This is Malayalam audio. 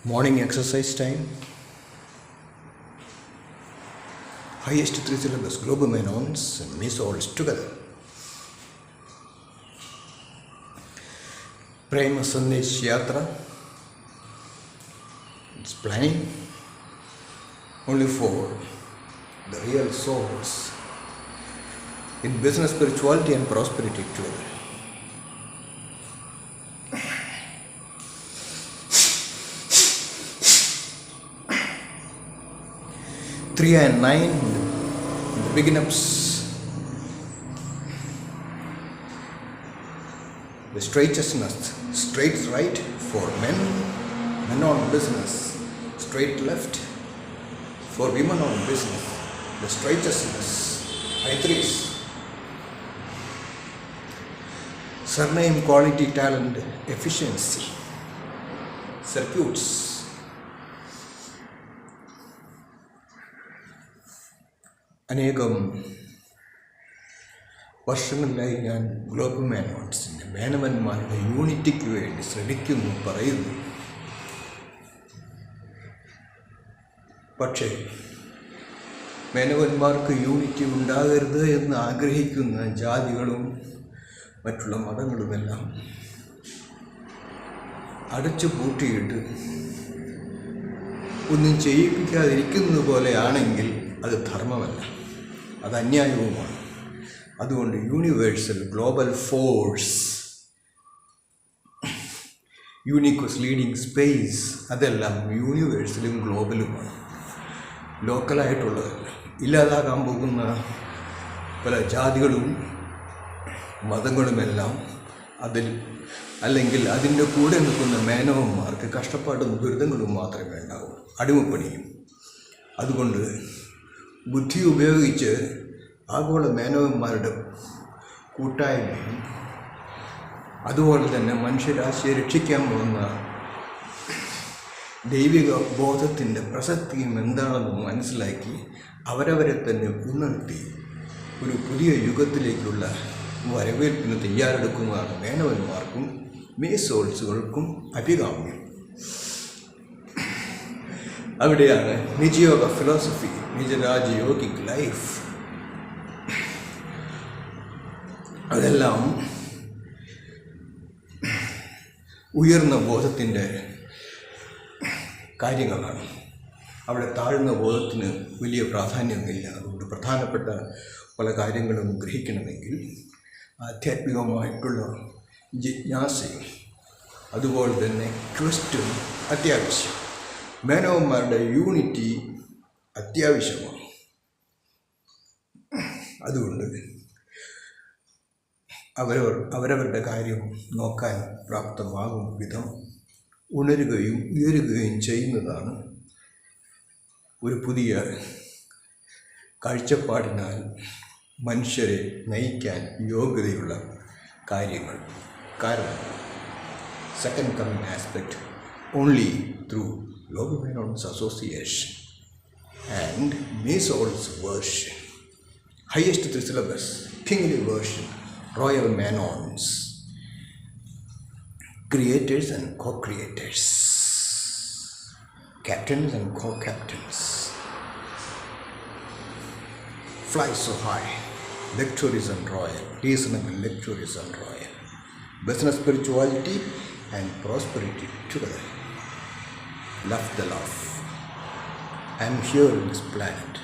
Morning exercise time. Highest 3 syllabus global menons and mesols together. Prema Sandesh Yatra. It's planning only for the real souls in business, spirituality and prosperity together. 3 and 9, the begin-ups, the straightness, straight right for men on business, straight left for women on business, the straightness, I3s, surname, quality, talent, efficiency, circuits. അനേകം വർഷങ്ങളിലായി ഞാൻ ഗ്ലോബൽ മാനോൺസിൻ്റെ മേനവന്മാരുടെ യൂണിറ്റിക്ക് വേണ്ടി ശ്രമിക്കുന്നു പറയുന്നു. പക്ഷേ മേനവന്മാർക്ക് യൂണിറ്റി ഉണ്ടാകരുത് എന്ന് ആഗ്രഹിക്കുന്ന ജാതികളും മറ്റുള്ള മതങ്ങളുമെല്ലാം അടച്ചു പൂട്ടിയിട്ട് ഒന്നും ചെയ്യിപ്പിക്കാതിരിക്കുന്നത് പോലെയാണെങ്കിൽ അത് ധർമ്മമല്ല, അത് അന്യായവുമാണ്. അതുകൊണ്ട് യൂണിവേഴ്സൽ ഗ്ലോബൽ ഫോഴ്സ്, യൂണിക്വസ് ലീഡിങ് സ്പേസ്, അതെല്ലാം യൂണിവേഴ്സലും ഗ്ലോബലുമാണ്, ലോക്കലായിട്ടുള്ളതല്ല. ഇല്ലാതാകാൻ പോകുന്ന പല ജാതികളും മതങ്ങളുമെല്ലാം അതിൽ അല്ലെങ്കിൽ അതിൻ്റെ കൂടെ നിൽക്കുന്ന മേനവന്മാർക്ക് കഷ്ടപ്പാടും ദുരിതങ്ങളും മാത്രമേ ഉണ്ടാവൂ, അടിമപ്പണിയും. അതുകൊണ്ട് ബുദ്ധി ഉപയോഗിച്ച് ആഗോള മേനവന്മാരുടെ കൂട്ടായ്മയും അതുപോലെ തന്നെ മനുഷ്യരാശിയെ രക്ഷിക്കാൻ പോകുന്ന ദൈവിക ബോധത്തിൻ്റെ പ്രസക്തിയും എന്താണെന്ന് മനസ്സിലാക്കി അവരവരെ തന്നെ ഉണർത്തി ഒരു പുതിയ യുഗത്തിലേക്കുള്ള വരവേൽപ്പിന് തയ്യാറെടുക്കുന്നതാണ് മേനവന്മാർക്കും മേസോൾസുകൾക്കും അഭികാമ്യം. അവിടെയാണ് നിജയോഗ ഫിലോസഫി, നിജരാജയോഗിക് ലൈഫ്, അതെല്ലാം ഉയർന്ന ബോധത്തിൻ്റെ കാര്യങ്ങളാണ്. അവിടെ താഴ്ന്ന ബോധത്തിന് വലിയ പ്രാധാന്യമില്ല. അതുകൊണ്ട് പ്രധാനപ്പെട്ട പല കാര്യങ്ങളും ഗ്രഹിക്കണമെങ്കിൽ ആധ്യാത്മികമായിട്ടുള്ള ജിജ്ഞാസയും അതുപോലെ തന്നെ ക്വസ്റ്റും അത്യാവശ്യം. മേനവന്മാരുടെ യൂണിറ്റി അത്യാവശ്യമാണ്. അതുകൊണ്ട് അവരവരുടെ കാര്യം നോക്കാൻ പ്രാപ്തമാകും വിധം ഉണരുകയും ഉയരുകയും ചെയ്യുന്നതാണ് ഒരു പുതിയ കാഴ്ചപ്പാടിനാൽ മനുഷ്യരെ നയിക്കാൻ യോഗ്യതയുള്ള കാര്യങ്ങൾ. കാരണം second coming aspect only through Global Menons Association and Mesols version, highest 3 syllabus, kingly version, Royal Menons, creators and co-creators, captains and co-captains, fly so high, lectures and royal, reasonable lectures and royal, business, spirituality and prosperity together. Love the love. I am here on this planet